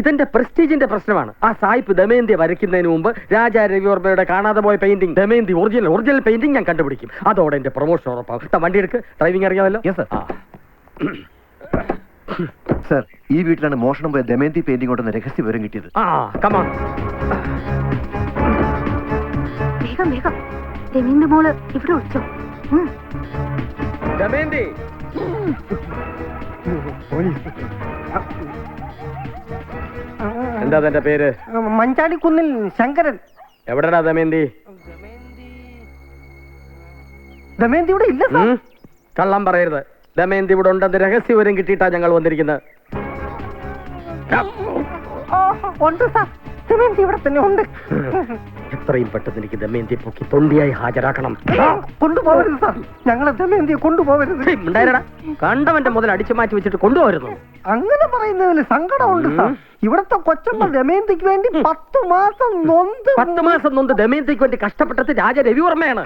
ഇതെന്റെ പ്രസ്റ്റീജിന്റെ പ്രശ്നമാണ്. ആ സായിപ്പ് ദമയന്തി വരയ്ക്കുന്നതിന് മുമ്പ് രാജാ രവിവർമ്മയുടെ കാണാതെ പോയ പെയിന്റിംഗ് ദമയന്തി ഒറിജിനൽ പെയിന്റിംഗ് ഞാൻ കണ്ടുപിടിക്കും. അതോടെ എന്റെ പ്രൊമോഷൻ ഉറപ്പാവും. വണ്ടി എടുക്ക്, ഡ്രൈവിംഗ് അറിയാമല്ലോ. സർ, ഈ വീട്ടിലാണ് മോഷണം പോയ ദമയന്തി പെയിന്റിംഗ് കൊണ്ടെന്ന് രഹസ്യ വിവരം കിട്ടിയത്. കമാൺ. വേഗം വേഗം, ദമയന്തി മോള് ഇവിടെ ഒളിച്ചോ. ദമയന്തി, എന്താ തന്റെ പേര്? മഞ്ചാടിക്കുന്നിൽ ശങ്കരൻ. എവിടെടാ ദമയന്തി? ദമയന്തി ഇവിടെ ഇല്ല സാർ. കള്ളം പറയരുത്. ദമയന്തി ഇവിടെ ഉണ്ടെന്ന് രഹസ്യ വിവരം കിട്ടിയിട്ടാ ഞങ്ങൾ വന്നിരിക്കുന്നത്. ഉണ്ട് സാർ, ദമയന്തി ഇവിടെ തന്നെ ഉണ്ട്. എത്രയും പെട്ടെന്ന് എനിക്ക് ദമയന്തിയെ പൊക്കി തൊണ്ടിയായി ഹാജരാക്കണം. കൊണ്ടുപോകരുത് സാർ, ഞങ്ങളെ ദമയന്തിയെ കൊണ്ടുപോകരുത്. കണ്ടവന്റെ മുതൽ അടിച്ചു മാറ്റി വെച്ചിട്ട് കൊണ്ടുപോകരുന്നു. അങ്ങനെ പറയുന്നതിൽ സങ്കടമുണ്ട് സാർ. ഇവിടത്തെ കൊച്ചമ്മ ദമയന്തിക്ക് വേണ്ടി 10 മാസം നൊന്ത് ദമയന്തിക്ക് വേണ്ടി കഷ്ടപ്പെട്ടത് രാജ രവിവർമ്മയാണ്.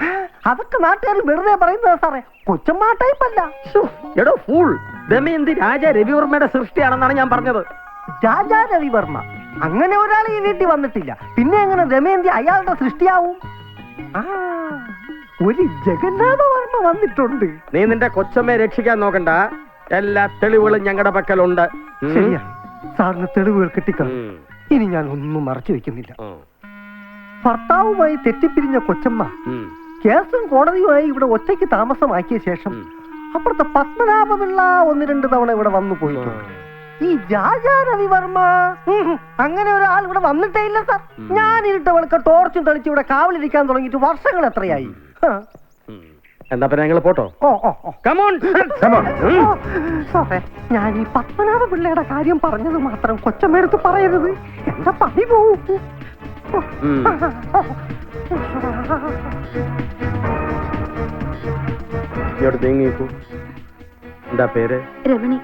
അതൊക്കെ നാട്ടുകാർ വെറുതെ പറയുന്നത് സാറേ. കൊച്ചമ്മ ടൈപ്പ് അല്ല. എടോ ഫൂൾ, ദമയന്തി രാജ രവിവർമ്മയുടെ സൃഷ്ടിയാണെന്നാണ് ഞാൻ പറഞ്ഞത്. രാജാ രവിവർമ്മ അങ്ങനെ ഒരാൾ ഈ വീട്ടിൽ വന്നിട്ടില്ല. പിന്നെ എങ്ങനെ ദമയന്തി അയാളുടെ സൃഷ്ടിയാവും? ഒരു ജഗന്നാഥവർമ്മ വന്നിട്ടുണ്ട്. നീ നിന്റെ കൊച്ചമ്മയെ രക്ഷിക്കാൻ നോക്കണ്ട. എല്ലാ തെളിവുകളും ഞങ്ങളുടെ പക്കലുണ്ട്. ശരിയാണ്, സാറിന് തെളിവുകൾ കിട്ടിക്കണം. ഇനി ഞാൻ ഒന്നും മറച്ചു വെക്കുന്നില്ല. ഭർത്താവുമായി തെറ്റിപ്പിരിഞ്ഞ കൊച്ചമ്മ കേസും കോടതിയുമായി ഇവിടെ ഒറ്റയ്ക്ക് താമസമാക്കിയ ശേഷം അപ്പുറത്തെ പത്മനാഭപിള്ള 1-2 തവണ ഇവിടെ വന്നു പോയിട്ടുണ്ട്. ഈ രാജാ രവിവർമ്മ അങ്ങനെ ഒരാൾ ഇവിടെ വന്നിട്ടേ ഇല്ല സാർ. ഞാൻ ഇരുട്ടവൾക്ക് ടോർച്ചും തെളിച്ച് ഇവിടെ കാവലിരിക്കാൻ തുടങ്ങിയിട്ട് വർഷങ്ങൾ എത്രയായി. എന്നാ പിന്നെ ഞങ്ങൾ പോട്ടോ? സാറേ, ഞാൻ ഈ പത്മനാഭ പിള്ളയുടെ കാര്യം പറഞ്ഞത് മാത്രം കൊച്ചമ്മയെടുത്ത് പറയരുത്. എന്റെ പണി പോവും. എന്താ പേര്? രമണി.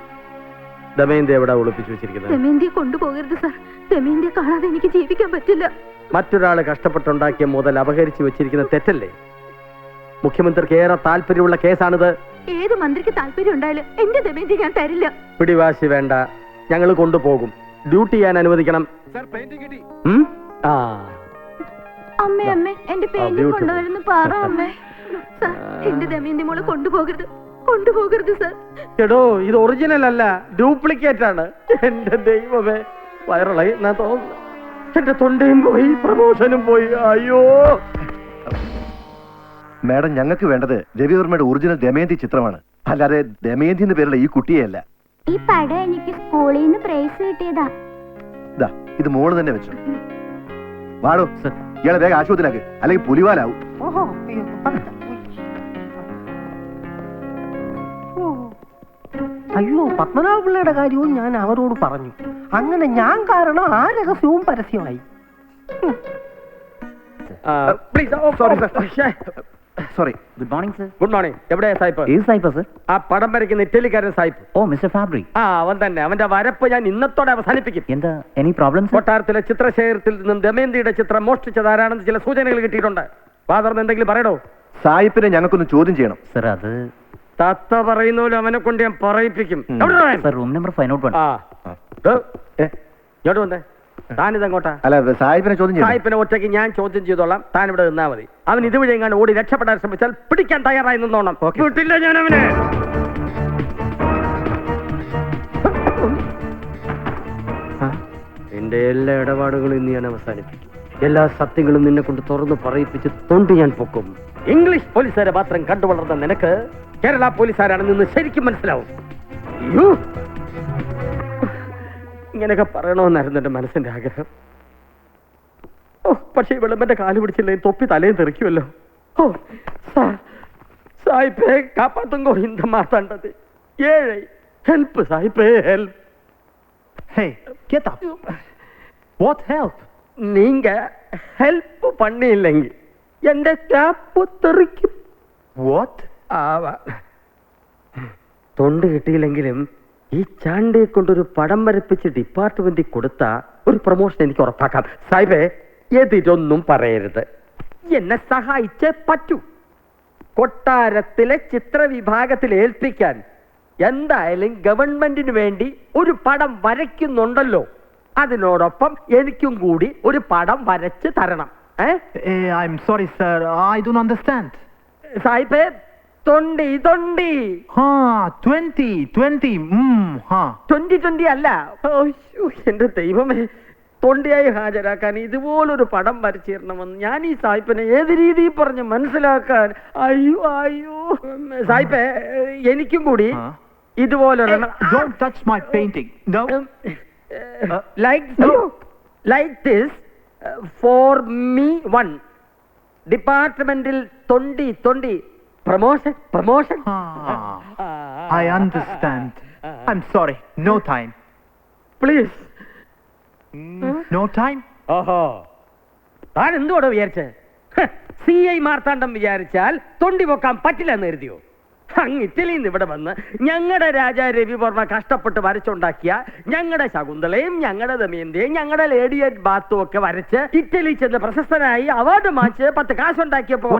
ദമയന്തി എവിടെ ഒളിപ്പിച്ചു വെച്ചിരിക്കുന്നത്? ദമയന്തിയെ കൊണ്ടുപോകരുത് സാർ. ദമയന്തിയെ കാണാതെ എനിക്ക് ജീവിക്കാൻ പറ്റില്ല. മറ്റൊരാള് കഷ്ടപ്പെട്ടുണ്ടാക്കിയ മുതൽ അപഹരിച്ചു വെച്ചിരിക്കുന്ന തെറ്റല്ലേ? മുഖ്യമന്ത്രിക്ക് ഏറെ താല്പര്യമുള്ള കേസാണിത്. ഏത് മന്ത്രിക്ക് താല്പര്യം ഉണ്ടായാലും എന്റെ ദമയന്തി ഞാൻ തരില്ല. പിടിവാശി വേണ്ട, ഞങ്ങൾ കൊണ്ടുപോകും. ഡ്യൂട്ടി ചെയ്യാൻ അനുവദിക്കണം. അമ്മേ അമ്മേ, എന്റെ പെയിന്റിംഗ് കൊണ്ടുവരുന്നു പറ അമ്മേ. സാർ, എന്റെ ദമയന്തി മോളെ കൊണ്ടുപോകരുത്, കൊണ്ടുപോകരുത് സാർ. എടോ, ഇത് ഒറിജിനൽ അല്ല, ഡ്യൂപ്ലിക്കേറ്റ് ആണ്. എന്റെ ദൈവമേ, വൈറലായി ഞാൻ തോന്നുന്നു. എന്റെ തൊണ്ടയും പോയി, പ്രമോഷനും പോയി. അയ്യോ മാഡം, ഞങ്ങൾക്ക് വേണ്ടത് രവിവർമ്മയുടെ ഒറിജിനൽ ദമയന്തി ചിത്രമാണ്, അല്ലാതെ ദമയന്തി എന്ന പേരുള്ള ഈ കുട്ടിയെയല്ല. ഈ പടം എനിക്ക് സ്കൂളിൽ നിന്ന് പ്രൈസ് കിട്ടിയതാ. ഇത് മോള് തന്നെ വെച്ചു. വാടോ, ഇയാളെ വേഗം ആശുപത്രിയിലാക്ക്, അല്ലെങ്കിൽ പുലിവാലാവും. അയ്യോ, പത്മനാഭ പിള്ളയുടെ കാര്യവും ഞാൻ അവരോട് പറഞ്ഞു. അങ്ങനെ ഞാൻ കാരണം ആ രഹസ്യവും പരസ്യമായി. Sorry. Good morning sir. Good morning. എവിടെയാ സായിപ്പ്? ഏത് സായിപ്പാ സർ? ആ പടം വരയ്ക്കുന്ന ഇറ്റലിക്കാരൻ സായിപ്പ്. ഓ, മിസ്റ്റർ ഫാബ്രി. അവൻ തന്നെ. അവന്റെ വരപ്പ് ഞാൻ ഇന്നത്തോടെ അവസാനിപ്പിക്കും. എന്താ, എനി പ്രോബ്ലം? കൊട്ടാരത്തിലെ ചിത്രശേഖരത്തിൽ നിന്നും ദമയന്തിയുടെ ചിത്രം മോഷ്ടിച്ചതാരാണെന്ന് ചില സൂചനകൾ കിട്ടിയിട്ടുണ്ട്. ഫാദറിന് എന്തെങ്കിലും പറയണോ? സായിപ്പിനെ ഞങ്ങൾക്കൊന്ന് ചോദ്യം ചെയ്യണം. സർ, അത് തത്ത പറയുന്ന പോലെ അവനെ കൊണ്ട് ഞാൻ പറയിപ്പിക്കും. Room number 501. ഇങ്ങോട്ട് വന്നേ. താനിതെങ്ങോട്ടാ? അല്ല, സായിപ്പിനെ ചോദ്യം ചെയ്യണം. സായിപ്പിനെ ഒറ്റയ്ക്ക് ഞാൻ ചോദ്യം ചെയ്തോളാം. താൻ ഇവിടെ നിന്നാ മതി. അവൻ ഇതുവഴി എങ്ങാണ്ട് ഓടി രക്ഷപ്പെടാൻ ശ്രമിച്ചാൽ പിടിക്കാൻ തയ്യാറായി നിന്നോണം. വിട്ടില്ല ഞാൻ അവനെ. എന്റെ എല്ലാ ഇടപാടുകളും ഇന്ന് ഞാൻ അവസാനിപ്പിക്കും. എല്ലാ സത്യങ്ങളും നിന്നെ കൊണ്ട് തുറന്നു പറയിപ്പിച്ച് തൊണ്ട് ഞാൻ പൊക്കും. ഇംഗ്ലീഷ് പോലീസുകാരെ മാത്രം കണ്ടു വളർന്ന നിനക്ക് കേരള പോലീസുകാരാണെന്ന് നിന്ന് ശരിക്കും മനസ്സിലാവും. ഇങ്ങനെയൊക്കെ പറയണമെന്നായിരുന്നു എന്റെ മനസ്സിന്റെ ആഗ്രഹം. പക്ഷെ വിളമ്പന്റെ കാല് പിടിച്ചില്ലേ തൊപ്പി തലയും തെറിക്കുമല്ലോ. സായിപ്പേ, കാപ്പാത്തുങ്കോ ഇന്ത മാതാണ്ടത്. ഏഴ് ഹെൽപ്പ് സായിപ്പേ, ഹെൽപ്പ്. നീങ്ക ഹെൽപ്പ് പണിയില്ലെങ്കിൽ എന്റെ ക്യാപ്പ് തെറിക്കും. തൊണ്ട് കിട്ടിയില്ലെങ്കിലും ഈ ചാണ്ടിയെ കൊണ്ടൊരു പടം വരപ്പിച്ച് ഡിപ്പാർട്ട്മെന്റിൽ കൊടുത്ത ഒരു പ്രൊമോഷൻ എനിക്ക് ഉറപ്പാക്കാം. സാഹിബേ, എതിരൊന്നും പറയരുത്. എന്നെ സഹായിച്ചേ പറ്റൂ. കൊട്ടാരത്തിലെ ചിത്രവിഭാഗത്തിൽ ഏൽപ്പിക്കാൻ എന്തായാലും ഗവൺമെന്റിന് വേണ്ടി ഒരു പടം വരയ്ക്കുന്നുണ്ടല്ലോ. അതിനോടൊപ്പം എനിക്കും കൂടി ഒരു പടം വരച്ച് തരണം. I'm sorry, sir. I don't understand. സായിപ്പേ, തൊണ്ടി തൊണ്ടി 20. 20 അല്ല. അയ്യോ, എന്റെ ദൈവമേ, തൊണ്ടിയായി ഹാജരാക്കാൻ ഇതുപോലൊരു പടം വരച്ചു തരണമെന്ന് ഞാൻ ഈ സായിപ്പിനെ ഏത് രീതിയിൽ പറഞ്ഞ് മനസ്സിലാക്കാൻ. അയ്യോ സായിപ്പേ, എനിക്കും കൂടി ഇതുപോലെ Don't touch my painting. No. like this for me one ഡിപ്പാർട്ട്മെന്റിൽ തൊണ്ടി promotion. I understand. I'm sorry. No time. Please. No time? ഓഹോ, താൻ എന്തുകൊണ്ടോ വിചാരിച്ചേ? CI മാർത്താണ്ഡം വിചാരിച്ചാൽ തൊണ്ടി പൊക്കാൻ പറ്റില്ലെന്ന് കരുതിയോ? അങ്ങ് ഇറ്റലിയിൽ നിന്ന് ഇവിടെ വന്ന് ഞങ്ങളുടെ രാജാ രവിവർമ്മ കഷ്ടപ്പെട്ട് വരച്ചുണ്ടാക്കിയ ഞങ്ങളുടെ ശകുന്തളയും ഞങ്ങളുടെ ദമയന്തിയും ഞങ്ങളുടെ ലേഡിയറ്റ് ബാത്തും ഒക്കെ വരച്ച് ഇറ്റലി ചെന്ന് പ്രശസ്തനായി അവാർഡ് വാങ്ങിച്ച് 10 കാശുണ്ടാക്കിയപ്പോ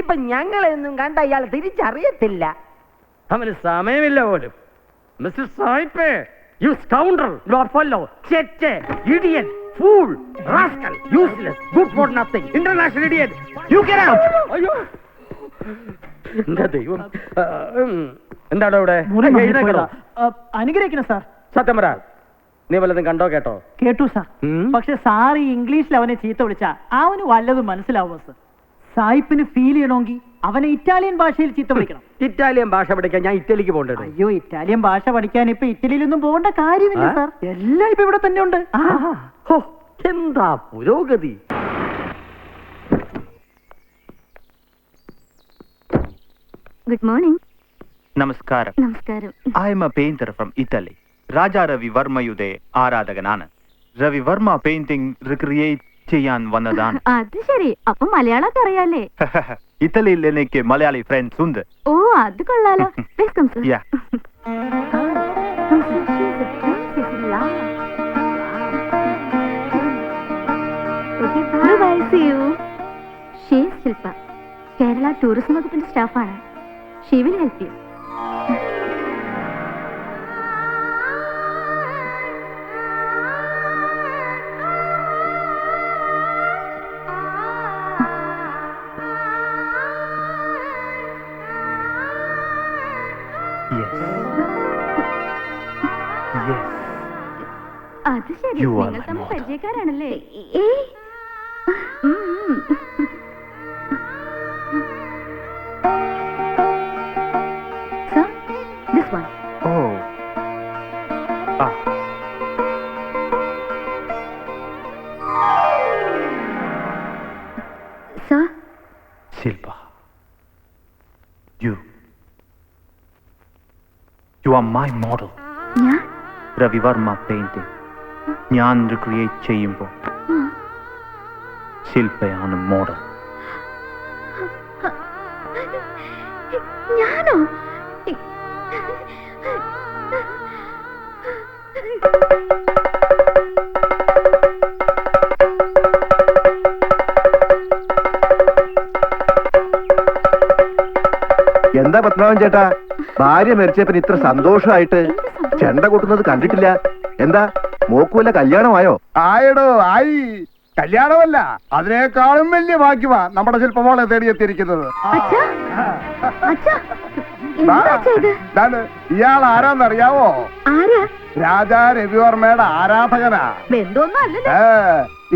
ഇപ്പൊ ഞങ്ങളെയൊന്നും കണ്ട ഇയാൾ തിരിച്ചറിയത്തില്ല. അവന് സമയമില്ല പോലും. മിസ്റ്റർ സായിപ്പേ, യു സ്കൗണ്ടർ, ബഫല്ലോ, ചെറ്റ്, idiot, fool, rascal, useless, good for nothing, international idiot, you get out. അയ്യോ, എന്താ ദൈവം. എന്താണോ ഇവിടെ? അനുഗ്രഹിക്കണം സാർ. സത്യം പറ, നീ വല്ലതും കണ്ടോ കേട്ടോ? കേട്ടു സാർ. പക്ഷെ സാർ ഈ ഇംഗ്ലീഷിൽ അവനെ ചീത്ത വിളിച്ച അവന് വല്ലതും മനസ്സിലാവുമോ സാർ? സായിപ്പിന് ഫീൽ ചെയ്യണമെങ്കിൽ അവനെ ഇറ്റാലിയൻ ഭാഷയിൽ ചീത്ത വിളിക്കണം. ഇറ്റാലിയൻ ഭാഷ പഠിക്കാൻ ഞാൻ ഇറ്റലിക്ക് പോകണ്ടോ? അയ്യോ, ഇറ്റാലിയൻ ഭാഷ പഠിക്കാൻ ഇപ്പൊ ഇറ്റലിയിലൊന്നും പോകേണ്ട കാര്യമില്ല സാർ. എല്ലാം ഇപ്പൊ ഇവിടെ തന്നെ ഉണ്ട്. എന്താ പുരോഗതി. Good morning. നമസ്കാരം. നമസ്കാരം. I am a painter from Italy. Raja രവിവർമ്മയുടെ ആരാധകനാണ്. രവിവർമ്മ പെയിന്റിംഗ് റിക്രിയേറ്റ് ചെയ്യാൻ വന്നതാണ്. അത് ശരി, അപ്പൊ മലയാളമൊക്കെ അറിയാലേ? ഇറ്റലിയിൽ എനിക്ക് മലയാളി ഫ്രണ്ട്സ് ഉണ്ട്. ഓ, അത് കൊള്ളാലോ. Please come, sir. Yeah. Come, sir. She is a princess in love. Okay, bye. See you. She is Shilpa. Kerala tourism വകുപ്പിന്റെ സ്റ്റാഫാണ്. She will help you. Yes. Yes. അത് ശരി, You are നിങ്ങൾ my തമ്മിൽ model. പരിചയക്കാരാണല്ലേ? Sir, this one. Oh. Ah. Sir, Shilpa. You are my model. ഞാൻ Ravi Varma painting ഞാൻ recreate ചെയ്യുമ്പോൾ ശില്പയാണ് model. ഞാനോ? എന്താ പത്മനാഭൻ ചേട്ടാ, ഭാര്യ മരിച്ചപ്പോ ഇത്ര സന്തോഷമായിട്ട് ചെണ്ട കൊട്ടുന്നത് കണ്ടിട്ടില്ല. എന്താ മോക്കുവല്ല കല്യാണമായോ? ആയടോ ആയി. കല്യാണമല്ല, അതിനേക്കാളും വലിയ ഭാഗ്യമാ നമ്മുടെ ശില്പമോളെ തേടിയെത്തിയിരിക്കുന്നത്. അച്ഛാ, അച്ഛാ, എന്താ അച്ഛാ ഇത്? ഇയാൾ ആരാന്നറിയാവോ? ആരാ? രാജാ രവിവർമ്മയുടെ ആരാധകനാ. ബന്ധമൊന്നും അല്ലല്ലോ.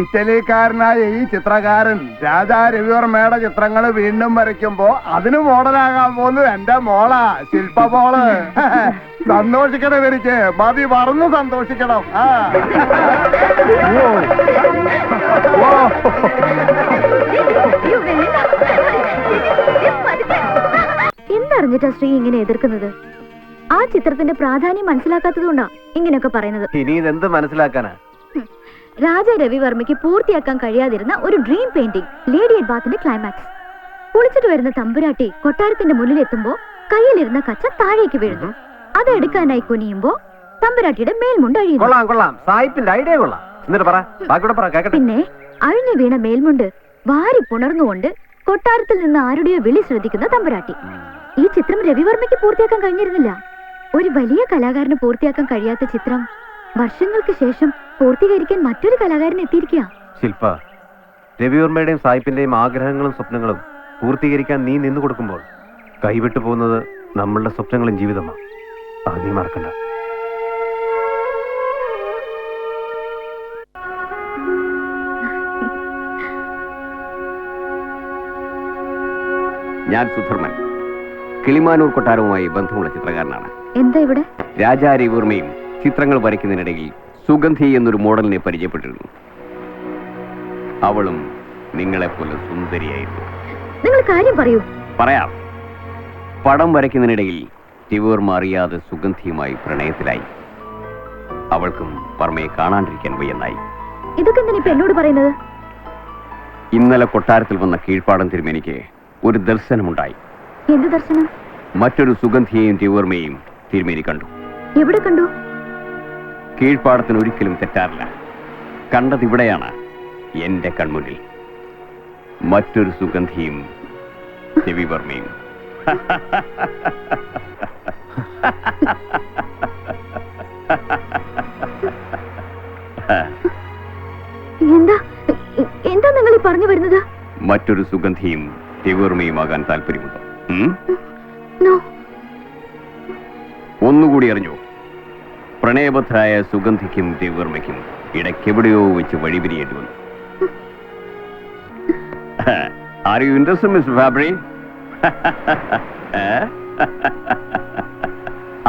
ഇറ്റലിക്കാരനായ ഈ ചിത്രകാരൻ രാജാ രവിവർമ്മയുടെ ചിത്രങ്ങൾ വീണ്ടും വരയ്ക്കുമ്പോ അതിന് മോഡലാകാൻ പോകുന്നത് എന്റെ മോളാ, ശില്പമോള്. സന്തോഷിക്കണം, എനിക്ക് മതി മറന്നു സന്തോഷിക്കണം. എന്തറിഞ്ഞിട്ടാ ശ്രീ ഇങ്ങനെ എതിർക്കുന്നത്? ആ ചിത്രത്തിന്റെ പ്രാധാന്യം മനസ്സിലാക്കാത്തതുകൊണ്ടാ ഇങ്ങനെയൊക്കെ പറയുന്നത്. ഇനി ഇതെന്ത് മനസ്സിലാക്കാനാ? രാജാ രവിവർമ്മയ്ക്ക് പൂർത്തിയാക്കാൻ കഴിയാതിരുന്ന ഒരു ഡ്രീം പെയിന്റിംഗ്, ലേഡി അറ്റ് ബാത്തിന്റെ ക്ലൈമാക്സ്. കുളിച്ചിട്ട് വരുന്ന തമ്പുരാട്ടി കൊട്ടാരത്തിന്റെ മുന്നിലെത്തുമ്പോ കയ്യിലിരുന്ന കച്ച താഴേക്ക് വീഴുന്നു. അതെടുക്കാനായി കുനിയുമ്പോ തമ്പുരാട്ടിയുടെ മേൽമുണ്ട് അഴിയുന്നു. കൊള്ളാം കൊള്ളാം, സായിപ്പിന്റെ ഐഡിയ കൊള്ളാം. എന്നിട്ട് പറ, ബാക്കിയോടെ പറ, കേക്കട്ടെ. പിന്നെ അഴിഞ്ഞു വീണ മേൽമുണ്ട് വാരി പുണർന്നുകൊണ്ട് കൊട്ടാരത്തിൽ നിന്ന് ആരുടെയോ വിളി ശ്രദ്ധിക്കുന്ന തമ്പുരാട്ടി. ഈ ചിത്രം രവിവർമ്മയ്ക്ക് പൂർത്തിയാക്കാൻ കഴിഞ്ഞിരുന്നില്ല. ഒരു വലിയ കലാകാരന് പൂർത്തിയാക്കാൻ കഴിയാത്ത ചിത്രം വർഷങ്ങൾക്ക് ശേഷം പൂർത്തീകരിക്കാൻ മറ്റൊരു കലാകാരൻ എത്തിയിരിക്കുക. ശില്പ, രവിവർമ്മയുടെയും സായിപ്പിന്റെയും ആഗ്രഹങ്ങളും സ്വപ്നങ്ങളും പൂർത്തീകരിക്കാൻ നീ നിന്നു കൊടുക്കുമ്പോൾ കൈവിട്ടു പോകുന്നത് നമ്മളുടെ സ്വപ്നങ്ങളും ജീവിതമാണ്. അത് നീ മറക്കണ്ട. ഞാൻ സുധർമ്മൻ, കിളിമാനൂർ കൊട്ടാരവുമായി ബന്ധമുള്ള ചിത്രകാരനാണ്. എന്താ ഇവിടെ? രാജാ രവിവർമ്മയും ചിത്രങ്ങൾ വരയ്ക്കുന്നതിനിടയിൽ സുഗന്ധി എന്നൊരു മോഡലിനെ പരിചയപ്പെട്ടിരുന്നു. അവളും നിങ്ങളെപ്പോലെ സുന്ദരിയായിരുന്നു. നിങ്ങൾ കാര്യം പറയൂ. പറയാം. പടം വരയ്ക്കുന്നതിനിടയിൽ രവിവർമ്മ അറിയാതെ സുഗന്ധിയുമായി പ്രണയത്തിലായി. അവൾക്കും വർമ്മയെ കാണാണ്ടിരിക്കാൻ വയ്യെന്നായി. ഇതൊക്കെ എന്തിനാ ഇപ്പൊ എന്നോട് പറയുന്നത്? ഇന്നലെ കൊട്ടാരത്തിൽ വന്ന കീഴ്പ്പാടം തിരുമേനിക്ക് ഒരു ദർശനമുണ്ടായി. എന്ത് ദർശനം? മറ്റൊരു സുഗന്ധിയെയും രവിവർമ്മയെയും തിരുമേനി കണ്ടു. എവിടെ കണ്ടു? കീഴ്പ്പാടത്തിന് ഒരിക്കലും തെറ്റാറില്ല. കണ്ടതിവിടെയാണ്, എന്റെ കൺമുന്നിൽ. മറ്റൊരു സുഗന്ധിയും രവിവർമ്മയും. എന്താ എന്താ നിങ്ങൾ ഈ പറഞ്ഞു വരുന്നത്? മറ്റൊരു സുഗന്ധിയും രവിവർമ്മയുമാകാൻ താല്പര്യമുണ്ടോ? ഒന്നുകൂടി അറിഞ്ഞോ, പ്രണയബദ്ധരായ സുഗന്ധിക്കും രവിവർമ്മയ്ക്കും ഇടയ്ക്കെവിടെയോ വെച്ച് വഴിപിരിയേണ്ടി വന്നു. Are you interested mister Fabry?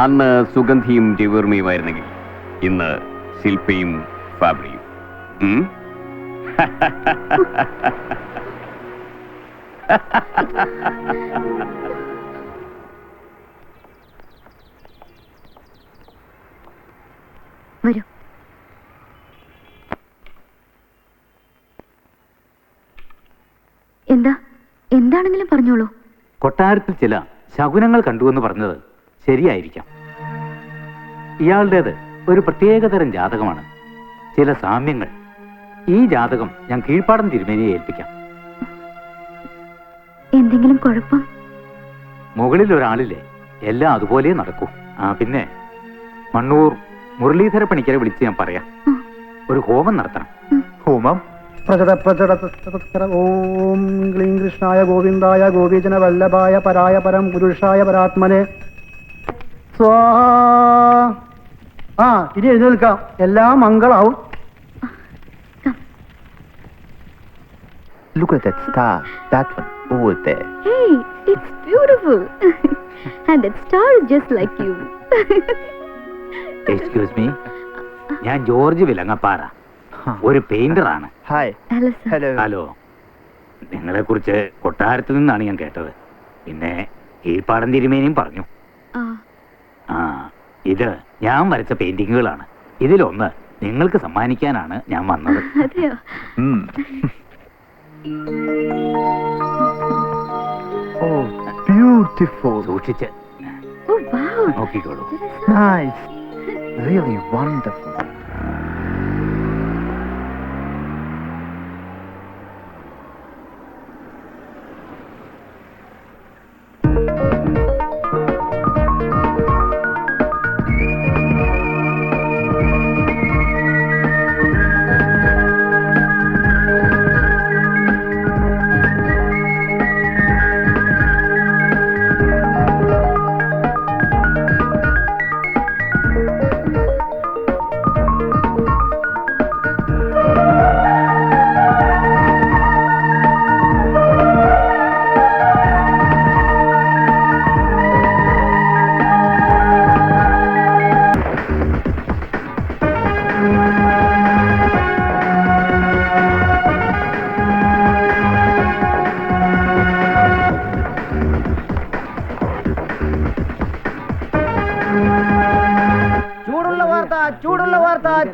അന്ന് സുഗന്ധിയും രവിവർമ്മയുമായിരുന്നെങ്കിൽ ഇന്ന് ശില്പയും ഫാബ്രിയും. വരൂ. എന്താണെങ്കിലും പറഞ്ഞോളൂ. കൊട്ടാരത്തിൽ ചില ശകുനങ്ങൾ കണ്ടുവെന്ന് പറഞ്ഞത് ശരിയായിരിക്കാം. ഇയാളുടേത് ഒരു പ്രത്യേകതരം ജാതകമാണ്. ചില സാമ്യങ്ങൾ. ഈ ജാതകം ഞാൻ കീഴ്പ്പാടം തിരുമേനിയെ ഏൽപ്പിക്കാം. എന്തെങ്കിലും കുഴപ്പം? മുകളിൽ ഒരാളില്ലേ, എല്ലാം അതുപോലെ നടക്കൂ. പിന്നെ മണ്ണൂർ മുരളീധര പണിക്കരെ വിളിച്ച് ഞാൻ പറയാം. ഒരു ഹോമം നടത്തണം. ഹോമം? ഓം ക്ലീം കൃഷ്ണായ ഗോവിന്ദായ ഗോപീജന വല്ലഭായ പരായ പരം പുരുഷായ പരാത്മനെ സ്വാഹാ. ഇനി എഴുന്നേൽക്കാം, എല്ലാം മംഗളാവും. Look at that star, that one over there. Hey, it's beautiful. And that star is just like you. Excuse me, ഞാൻ ജോർജ് വിലങ്ങപ്പാറ, ഒരു പെയിന്ററാണ്. Hi. Hello, sir. Hello. Hello. നിങ്ങളെ കുറിച്ച് കൊട്ടാരത്തിൽ നിന്നാണ് ഞാൻ കേട്ടത്. പിന്നെ കീഴ്പ്പാടം തിരുമേനിയും പറഞ്ഞു. ഇത് ഞാൻ വരച്ച പെയിന്റിങ്ങുകളാണ്. ഇതിലൊന്ന് നിങ്ങൾക്ക് സമ്മാനിക്കാനാണ് ഞാൻ വന്നത്. അതെയോ? Oh, beautiful. സൂക്ഷിച്ച് Oh, wow. നോക്കിക്കോളൂ. Nice. Really wonderful.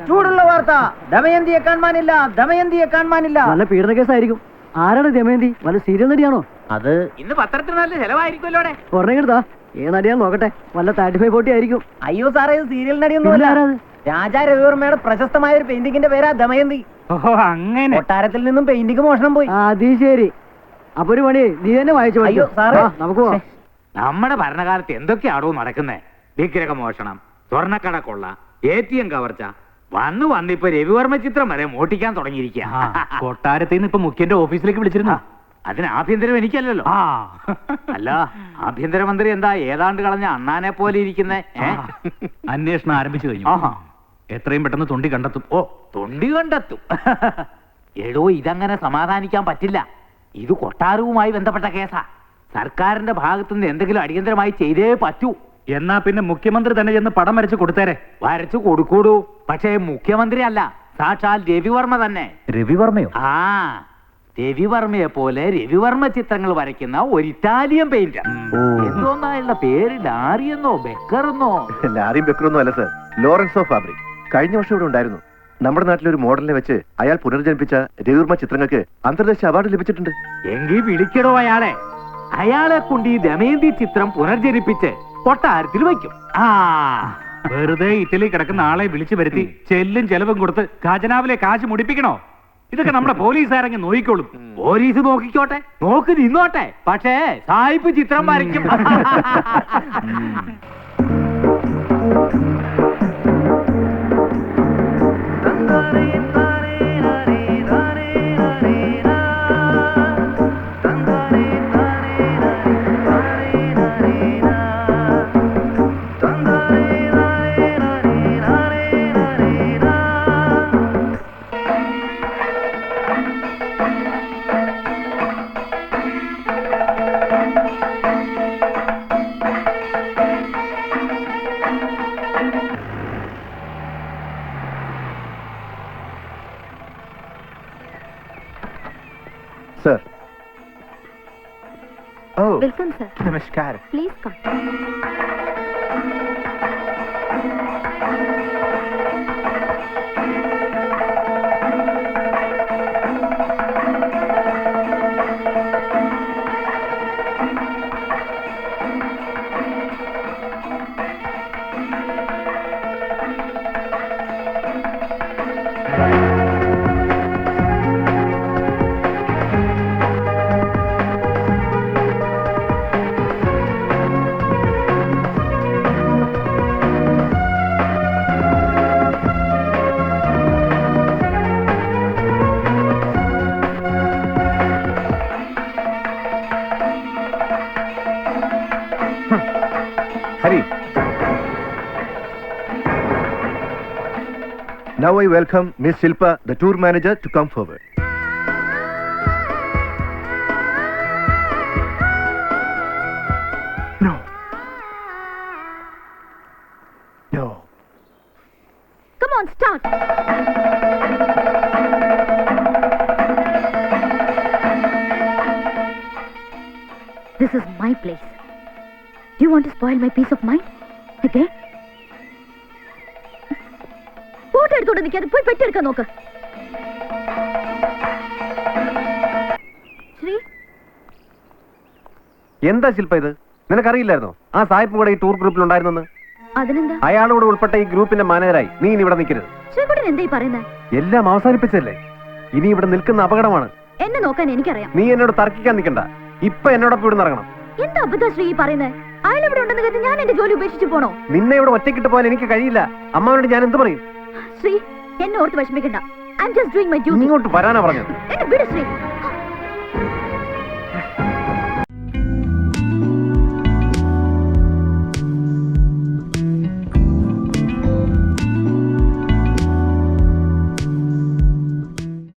ചൂടുള്ള വാർത്ത. ദമയന്തിയെ കാണാനില്ല, ദമയന്തിയെ കാണാനില്ല. നല്ല പീഡന കേസായിരിക്കും. ആരാണ് ദമയന്തി? വല്ല സീരിയൽ നടിയാണോ? അത് ഇന്ന് പത്രത്തിൽ നല്ല ചെലവായിരിക്കുമല്ലോ. ഒരെണ്ണെടുത്താ ഏത് നടിയാന്ന് നോക്കട്ടെ. വല്ല 35-40 ആയിരിക്കും. അയ്യോ സാറേ, ഇത് സീരിയൽ നടിയൊന്നുമല്ല. രാജാ രവിവർമ്മയുടെ പ്രശസ്തമായ ഒരു പെയിന്റിങ്ങിന്റെ പേരാ ദമയന്തി. ഓഹോ, അങ്ങനെ. കൊട്ടാരത്തിൽ നിന്നും പെയിന്റിങ് മോഷണം പോയി. അത് ശരി. അപ്പൊ ഒരു പണി നീ തന്നെ വായിച്ചു. അയ്യോ സാറേ, നമുക്ക് പോവാം. നമ്മുടെ ഭരണകാലത്ത് എന്തൊക്കെയാണോ നടക്കുന്നേ? വിഗ്രഹമോഷണം, സ്വർണ്ണക്കട കൊള്ള, ATM കവർച്ച, വന്നിപ്പോ രവിവർമ്മ ചിത്രം വരെ മോട്ടിക്കാൻ തുടങ്ങിയിരിക്കുക. കൊട്ടാരത്തിൽ നിന്ന് ഇപ്പൊ മുഖ്യന്റെ ഓഫീസിലേക്ക് വിളിച്ചിരുന്നു. അതിന് ആഭ്യന്തരം എനിക്കല്ലല്ലോ. അല്ല, ആഭ്യന്തരമന്ത്രി എന്താ ഏതാണ്ട് കളഞ്ഞ അണ്ണാനെ പോലെ ഇരിക്കുന്നേ? അന്വേഷണം ആരംഭിച്ചു കഴിഞ്ഞു. എത്രയും പെട്ടെന്ന് തൊണ്ടി കണ്ടെത്തും. ഓ, തൊണ്ടി കണ്ടെത്തും. എടോ, ഇതങ്ങനെ സമാധാനിക്കാൻ പറ്റില്ല. ഇത് കൊട്ടാരവുമായി ബന്ധപ്പെട്ട കേസാ. സർക്കാരിന്റെ ഭാഗത്തുനിന്ന് എന്തെങ്കിലും അടിയന്തരമായി ചെയ്തേ പറ്റൂ. എന്നാ പിന്നെ മുഖ്യമന്ത്രി തന്നെ ചെന്ന് പടം വരച്ചു കൊടുത്തേരെ. വരച്ചു കൊടുക്കൂടൂ. പക്ഷേ മുഖ്യമന്ത്രി അല്ല, സാക്ഷാൽ രവിവർമ്മ തന്നെ. രവിവർമ്മയോ? ആ, രവിവർമ്മയെ പോലെ രവിവർമ്മ ചിത്രങ്ങൾ വരയ്ക്കുന്ന ഒരു ഇറ്റാലിയൻ പെയിന്റർ. എന്തോന്നായുള്ള പേര്? ലാറിയെന്നോ ബെക്കറെന്നോ? ലാറിയും ബെക്കറൊന്നും അല്ല സർ, ലോറൻസ് ഓഫ് ഫാബ്രി. കഴിഞ്ഞ വർഷം ഇവിടെ ഉണ്ടായിരുന്നു. നമ്മുടെ നാട്ടിലൊരു മോഡലിനെ വെച്ച് അയാൾ പുനർജനിപ്പിച്ച രവിവർമ്മ ചിത്രങ്ങൾക്ക് അന്തർദേശീയ അവാർഡ് ലഭിച്ചിട്ടുണ്ട്. എങ്കിൽ വിളിക്കടോ അയാളെ. അയാളെ കൊണ്ട് ഈ ദമയന്തി ചിത്രം പുനർജനിപ്പിച്ച് കൊട്ടാരത്തിൽ വയ്ക്കും. ആ, വെറുതെ ഇറ്റലി കിടക്കുന്ന ആളെ വിളിച്ചു വരുത്തി ചെല്ലും ചെലവും കൊടുത്ത് ഖജനാവിലെ കാശ് മുടിപ്പിക്കണോ? ഇതൊക്കെ നമ്മുടെ പോലീസുകാരങ്ങ് നോക്കിക്കോളും. പോലീസ് നോക്കിക്കോട്ടെ, നോക്കി നിന്നോട്ടെ. പക്ഷേ സായിപ്പ് ചിത്രം വരയ്ക്കും. സർ. Oh, welcome sir. നമസ്കാരം. Please come. Hari. Now I welcome Miss Shilpa, the tour manager, to come forward. No. No. Come on, start. This is my place. Do you want to spoil my peace of mind? Okay? Photo എടുത്തോണ്ട് നിൽക്കാതെ പോയി പെട്ടെടുക്കാൻ നോക്ക്. ശ്രീ, എന്താ ശില്പ ഇത്? നിനക്കറിയില്ലായിരുന്നോ ആ സായിപ്പും കൂടെ ഈ tour ഗ്രൂപ്പിൽ ഉണ്ടായിരുന്നെന്ന്? അതിനെന്താ? അയാളോട് ഉൾപ്പെട്ട ഈ ഗ്രൂപ്പിന്റെ മാനേജരായി നീ ഇനി ഇവിടെ നിൽക്കരുത്. ശ്രീകുട്ടൻ എന്തായി പറയുന്നത്? എല്ലാം അവസാനിപ്പിച്ചല്ലേ? ഇനി ഇവിടെ നിൽക്കുന്ന അപകടമാണ്. എന്നെ നോക്കാൻ എനിക്കറിയാം. നീ എന്നോട് തർക്കിക്കാൻ നിൽക്കണ്ട. ഇപ്പൊ എന്നോടൊപ്പം ഇവിടെ ഇറങ്ങണം. എന്താ അബദ്ധ ശ്രീ പറയുന്നത്? അയാൾ ഇവിടെ ഉണ്ടെന്ന് കരുതി ഞാൻ എന്റെ ജോലി ഉപേക്ഷിച്ച് പോണോ? നിന്നെ ഇവിടെ ഒറ്റയ്ക്കിട്ട് പോകാൻ എനിക്ക് കഴിയില്ല. അമ്മാവനോട് ഞാൻ എന്ത് പറയും? ശ്രീ, എന്നെ ഓർത്ത് വിഷമിക്കണ്ട. I am just doing my duty. ഇങ്ങോട്ട് വരാനാ പറഞ്ഞത്. എന്നെ വിട് ശ്രീ.